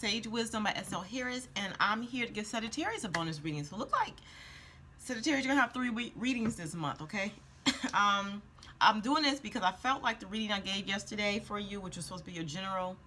Sage Wisdom by S.L. Harris, and I'm here to give Sagittarius a bonus reading. So look like Sagittarius, you're gonna have 3 readings this month, okay? I'm doing this because I felt like the reading I gave yesterday for you, which was supposed to be your general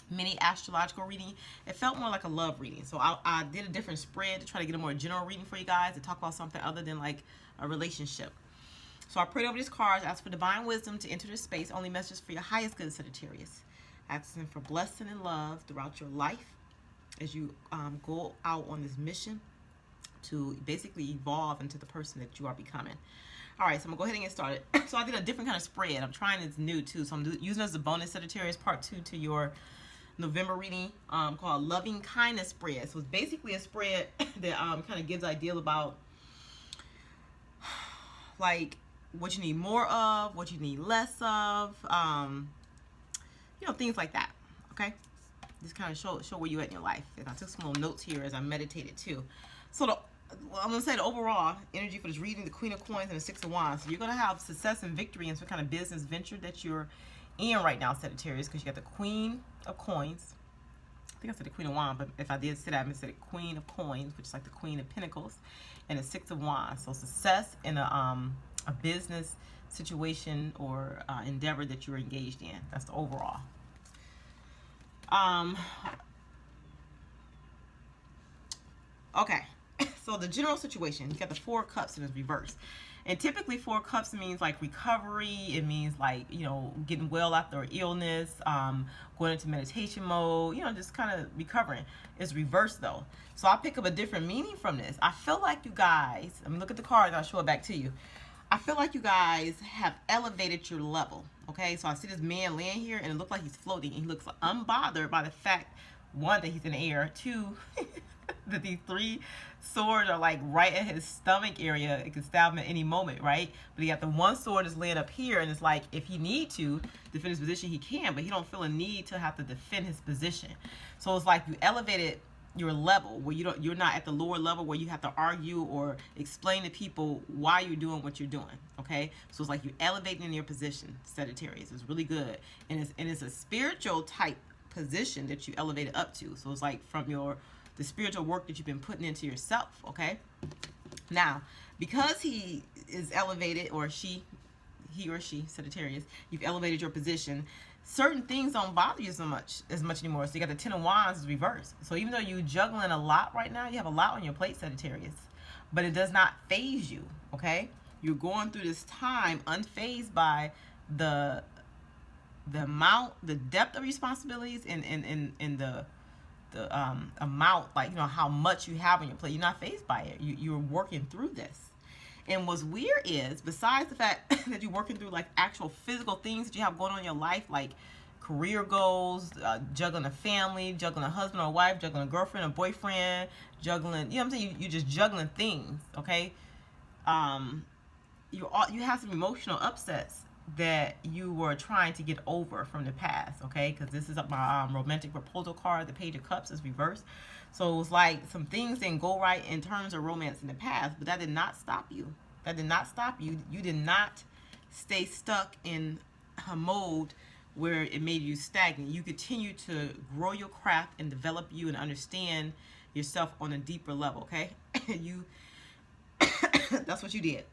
mini astrological reading, it felt more like a love reading. So I did a different spread to try to get a more general reading for you guys, to talk about something other than like a relationship. So I prayed over these cards, asked for divine wisdom to enter this space. Only messages for your highest good, Sagittarius. Asking for blessing and love throughout your life as you go out on this mission to basically evolve into the person that you are becoming. All right, so I'm gonna go ahead and get started. So I did a different kind of spread. I'm trying this new too. So I'm using this as a bonus, Sagittarius, part 2 to your November reading, called Loving Kindness Spread. So it's basically a spread that kind of gives ideal about like what you need more of, what you need less of, you know, things like that. Okay, just kind of show where you at in your life. And I took some little notes here as I meditated too. So I'm gonna say the overall energy for this reading: the Queen of Coins and the Six of Wands. So you're gonna have success and victory in some kind of business venture that you're in right now, Sagittarius, because you got the Queen of Coins. I think I said the Queen of Wands, but if I did say that, I said the Queen of Coins, which is like the Queen of Pentacles, and the Six of Wands. So success in a business situation or endeavor that you're engaged in. That's the overall. Okay, so the general situation, you got the 4 cups in its reverse. And typically 4 cups means like recovery. It means like, you know, getting well after illness, going into meditation mode, you know, just kind of recovering. It's reversed though. So I'll pick up a different meaning from this. I feel like you guys, I mean, look at the card and I'll show it back to you. I feel like you guys have elevated your level, okay? So I see this man laying here, and it looks like he's floating. And he looks unbothered by the fact, 1, that he's in the air, 2, that these 3 swords are like right at his stomach area. It can stab him at any moment, right? But he got the 1 sword is laying up here, and it's like if he need to defend his position, he can, but he don't feel a need to have to defend his position. So it's like you elevated your level where you're not at the lower level where you have to argue or explain to people why you're doing what you're doing. Okay, so it's like you're elevating in your position, Sagittarius. It's really good, and it's a spiritual type position that you elevated up to. So it's like from the spiritual work that you've been putting into yourself. Okay, now because he is elevated, or he or she, Sagittarius, you've elevated your position. Certain things don't bother you as much anymore. So you got the 10 of Wands is reversed. So even though you're juggling a lot right now, you have a lot on your plate, Sagittarius, but it does not phase you. Okay, you're going through this time unfazed by the amount, the depth of responsibilities, and the amount, like, you know, how much you have on your plate. You're not phased by it. You're working through this. And what's weird is, besides the fact that you're working through like actual physical things that you have going on in your life, like career goals, juggling a family, juggling a husband or a wife, juggling a girlfriend, a boyfriend, juggling, you know what I'm saying? You're just juggling things, okay? You have some emotional upsets that you were trying to get over from the past, okay? Because this is my romantic proposal card. The Page of Cups is reversed. So it was like some things didn't go right in terms of romance in the past, but that did not stop you. That did not stop you. You did not stay stuck in a mode where it made you stagnant. You continue to grow your craft and develop you and understand yourself on a deeper level, okay? You that's what you did.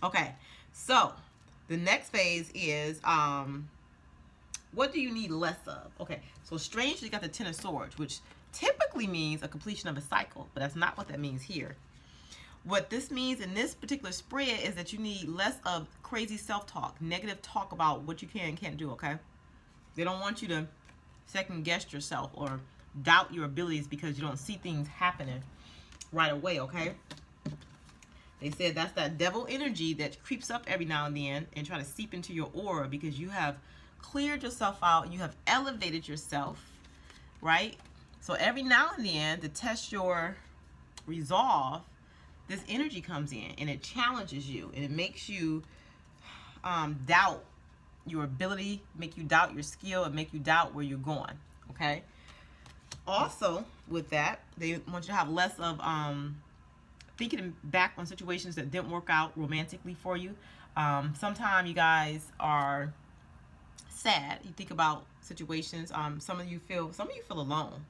Okay, so the next phase is what do you need less of? Okay, so strangely, you got the 10 of Swords, which typically means a completion of a cycle, but that's not what that means here. What this means in this particular spread is that you need less of crazy self-talk, negative talk about what you can and can't do, okay? They don't want you to second guess yourself or doubt your abilities because you don't see things happening right away, okay? They said that's that devil energy that creeps up every now and then and try to seep into your aura because you have cleared yourself out, you have elevated yourself, right? So every now and then, to test your resolve, this energy comes in and it challenges you and it makes you doubt your ability, make you doubt your skill, and make you doubt where you're going, okay? Also, with that, they want you to have less of thinking back on situations that didn't work out romantically for you. Sometimes you guys are sad. You think about situations. Some of you feel alone.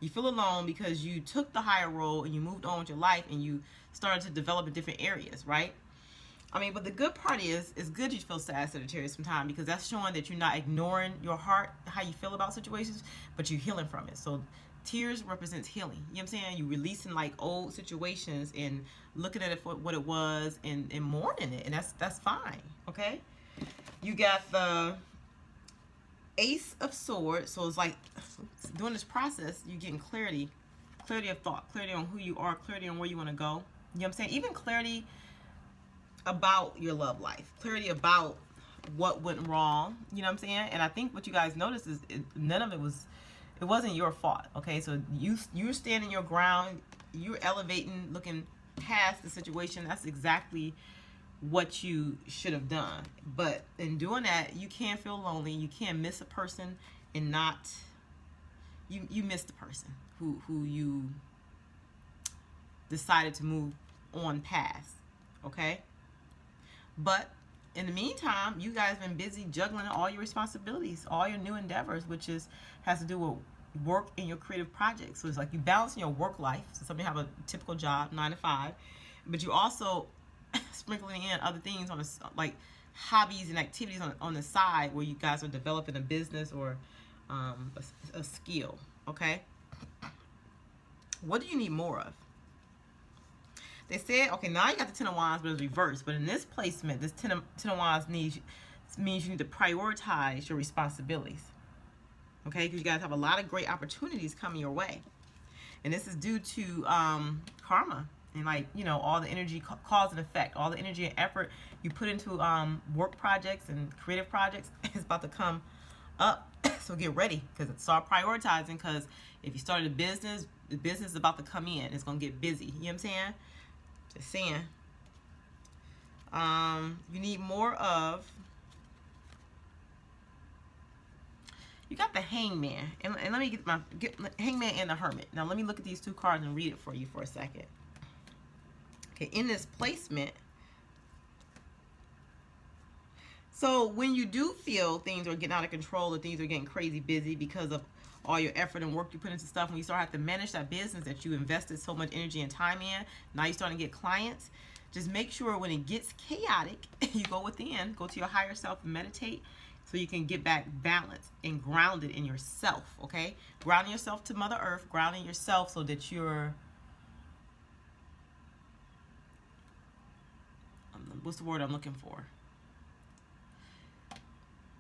You feel alone because you took the higher road and you moved on with your life and you started to develop in different areas, right? I mean, but the good part is, it's good you feel sad, Sagittarius, sometimes, because that's showing that you're not ignoring your heart, how you feel about situations, but you're healing from it. So tears represents healing. You know what I'm saying? You releasing like old situations and looking at it for what it was and mourning it, and that's fine. Okay. You got the Ace of Swords, so it's like during this process, you're getting clarity of thought, clarity on who you are, clarity on where you want to go. You know what I'm saying? Even clarity about your love life, clarity about what went wrong. You know what I'm saying? And I think what you guys noticed is none of it wasn't your fault. Okay, so you're standing your ground, you're elevating, looking past the situation. That's exactly what you should have done. But in doing that, you can feel lonely. You can't miss a person and not you miss the person who you decided to move on past. Okay, but in the meantime, you guys been busy juggling all your responsibilities, all your new endeavors, which has to do with work in your creative projects. So it's like you balancing your work life. So some of you have a typical job, 9 to 5, but you also sprinkling in other things on like hobbies and activities on the side where you guys are developing a business or a skill. Okay, what do you need more of? They said, okay, now you got the Ten of Wands, but it's reversed. But in this placement, this Ten of Wands means you need to prioritize your responsibilities. Okay, because you guys have a lot of great opportunities coming your way, and this is due to karma. And like, you know, all the energy, cause and effect, all the energy and effort you put into work projects and creative projects is about to come up. So get ready, because start prioritizing, because if you started a business, the business is about to come in. It's going to get busy. You know what I'm saying? Just saying. You need more of, you got the Hangman. And let me get Hangman and the Hermit. Now let me look at these two cards and read it for you for a second. Okay, in this placement, so when you do feel things are getting out of control or things are getting crazy busy because of all your effort and work you put into stuff, when you start having to manage that business that you invested so much energy and time in, now you're starting to get clients, just make sure when it gets chaotic, you go within, go to your higher self and meditate so you can get back balanced and grounded in yourself, okay? Grounding yourself to Mother Earth, grounding yourself so that you're, what's the word I'm looking for?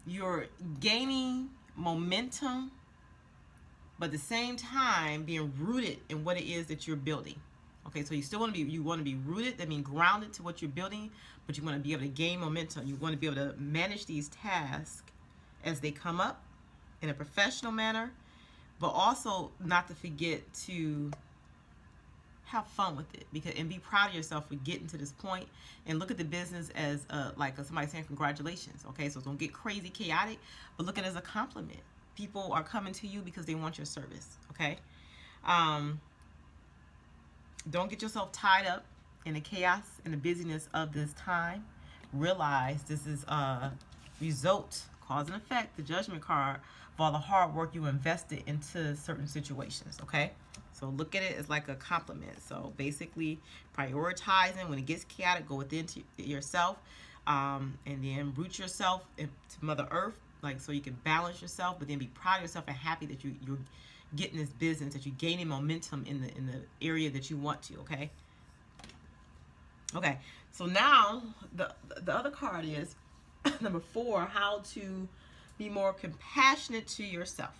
You're gaining momentum, but at the same time being rooted in what it is that you're building. Okay, so you want to be rooted. That means grounded to what you're building, but you want to be able to gain momentum. You want to be able to manage these tasks as they come up in a professional manner, but also not to forget to have fun with it, and be proud of yourself for getting to this point, and look at the business as like somebody saying congratulations. Okay, so don't get crazy chaotic, but look at it as a compliment. People are coming to you because they want your service. Okay, don't get yourself tied up in the chaos and the busyness of this time. Realize this is a result, cause and effect, the Judgment card, of all the hard work you invested into certain situations. Okay, so look at it as like a compliment. So basically prioritizing when it gets chaotic, go within to yourself, and then root yourself into Mother Earth, like so you can balance yourself, but then be proud of yourself and happy that you're getting this business, that you're gaining momentum in the area that you want to. Okay, so now the other card is number 4, how to be more compassionate to yourself.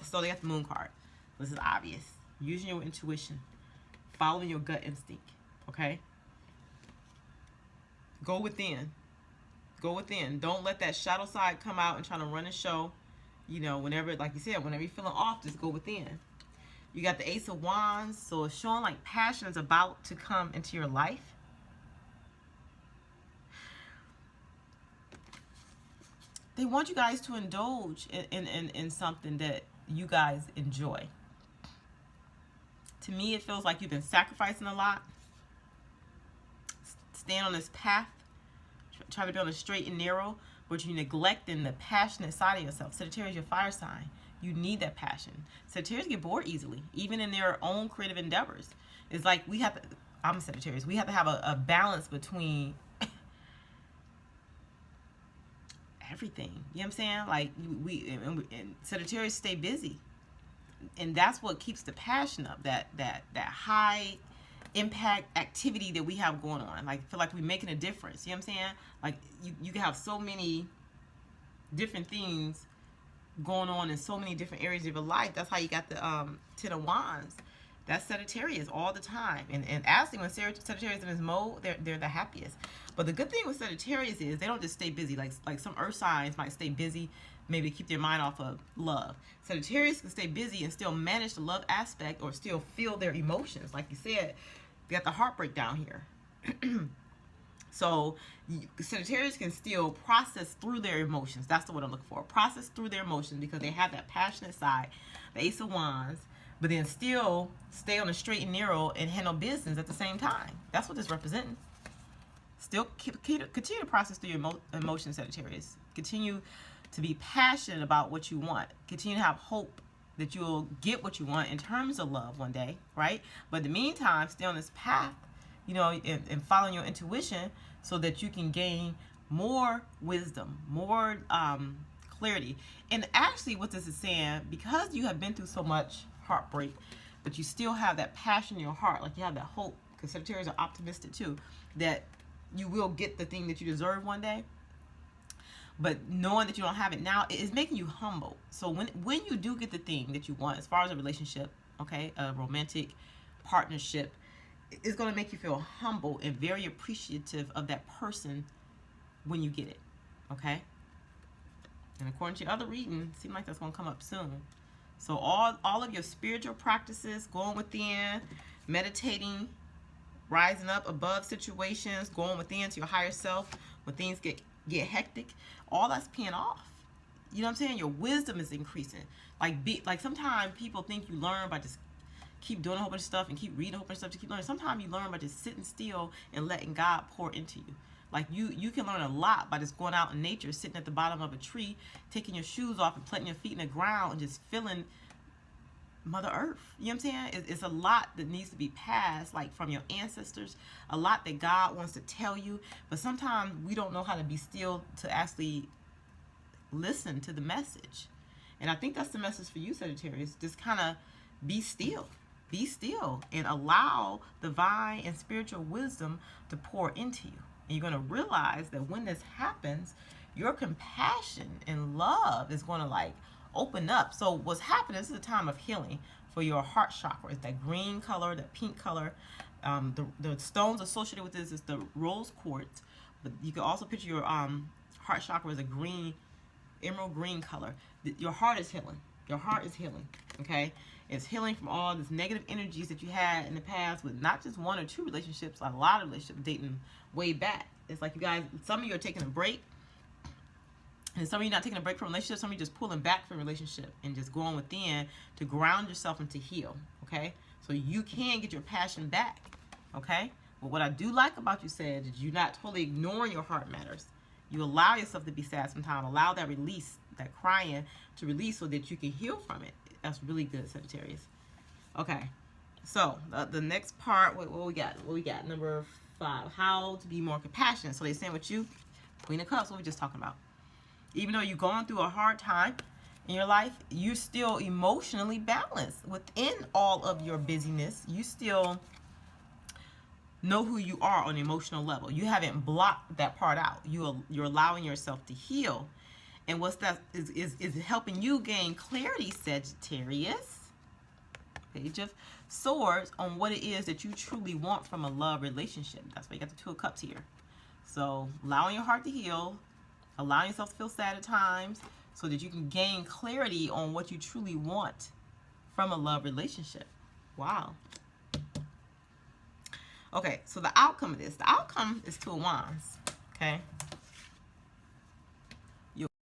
So they got the Moon card. This is obvious. Using your intuition, following your gut instinct. Okay, go within. Don't let that shadow side come out and try to run a show. You know, whenever, like you said, whenever you're feeling off, just go within. You got the Ace of Wands, so it's showing like passion is about to come into your life. They want you guys to indulge in something that you guys enjoy. To me, it feels like you've been sacrificing a lot. Staying on this path, trying to be on a straight and narrow, but you're neglecting the passionate side of yourself. Sagittarius, your fire sign. You need that passion. Sagittarius get bored easily, even in their own creative endeavors. It's like we have to, I'm a Sagittarius, we have to have a balance between everything. You know what I'm saying? Like and Sagittarius stay busy. And that's what keeps the passion up, that high impact activity that we have going on. Like, feel like we're making a difference. You know what I'm saying? Like, you can have so many different things going on in so many different areas of your life. That's how you got the Ten of Wands. That's Sagittarius all the time. And actually, when Sagittarius in his mode, they're the happiest. But the good thing with Sagittarius is they don't just stay busy. Like some earth signs might stay busy, maybe keep their mind off of love. Sagittarius can stay busy and still manage the love aspect or still feel their emotions. Like you said, you got the heartbreak down here. So Sagittarius can still process through their emotions. That's the word I'm looking for. Process through their emotions because they have that passionate side, the Ace of Wands, but then still stay on the straight and narrow and handle business at the same time. That's what this representing. Still continue to process through your emotions, Sagittarius. Continue to be passionate about what you want. Continue to have hope that you'll get what you want in terms of love one day, right? But in the meantime, stay on this path, you know, and following your intuition so that you can gain more wisdom, more clarity. And actually what this is saying, because you have been through so much heartbreak, but you still have that passion in your heart, like you have that hope, because Sagittarius are optimistic too, that you will get the thing that you deserve one day. But knowing that you don't have it now, it is making you humble. So when you do get the thing that you want, as far as a relationship, okay, a romantic partnership, it's going to make you feel humble and very appreciative of that person when you get it, okay? And according to your other reading, it seems like that's going to come up soon. So all of your spiritual practices, going within, meditating, rising up above situations, going within to your higher self when things get hectic, all that's paying off. You know what I'm saying? Your wisdom is increasing. Like sometimes people think you learn by just keep doing a whole bunch of stuff and keep reading a whole bunch of stuff to keep learning. Sometimes you learn by just sitting still and letting God pour into you. Like you can learn a lot by just going out in nature, sitting at the bottom of a tree, taking your shoes off and planting your feet in the ground and just feeling Mother Earth. You know what I'm saying? It's a lot that needs to be passed, like from your ancestors, a lot that God wants to tell you, but sometimes we don't know how to be still to actually listen to the message. And I think that's the message for you, Sagittarius. Just kind of be still. Be still and allow divine and spiritual wisdom to pour into you. And you're going to realize that when this happens, your compassion and love is going to like open up. So what's happening, this is a time of healing for your heart chakra. It's that green color, that pink color. The stones associated with this is the rose quartz. But you can also picture your heart chakra as a green, emerald green color. Your heart is healing. Your heart is healing, okay? It's healing from all these negative energies that you had in the past with not just one or two relationships, a lot of relationships dating way back. It's like you guys, some of you are taking a break, and some of you not taking a break from relationships, some of you just pulling back from relationship and just going within to ground yourself and to heal, okay? So you can get your passion back, okay? But what I do like about you, Sag, is you're not totally ignoring your heart matters. You allow yourself to be sad sometimes. Allow that release, that crying to release so that you can heal from it. That's really good, Sagittarius. Okay, so the next part, what we got? What we got? Number 5, how to be more compassionate. So they're saying with you, Queen of Cups, what we just talking about. Even though you're going through a hard time in your life, you're still emotionally balanced. Within all of your busyness, you still know who you are on an emotional level. You haven't blocked that part out. You're allowing yourself to heal. And what's that is helping you gain clarity, Sagittarius. Page of Swords, on what it is that you truly want from a love relationship. That's why you got the 2 of Cups here. So allowing your heart to heal, allowing yourself to feel sad at times so that you can gain clarity on what you truly want from a love relationship. Wow. Okay, so the outcome of this, the outcome is 2 of Wands, okay?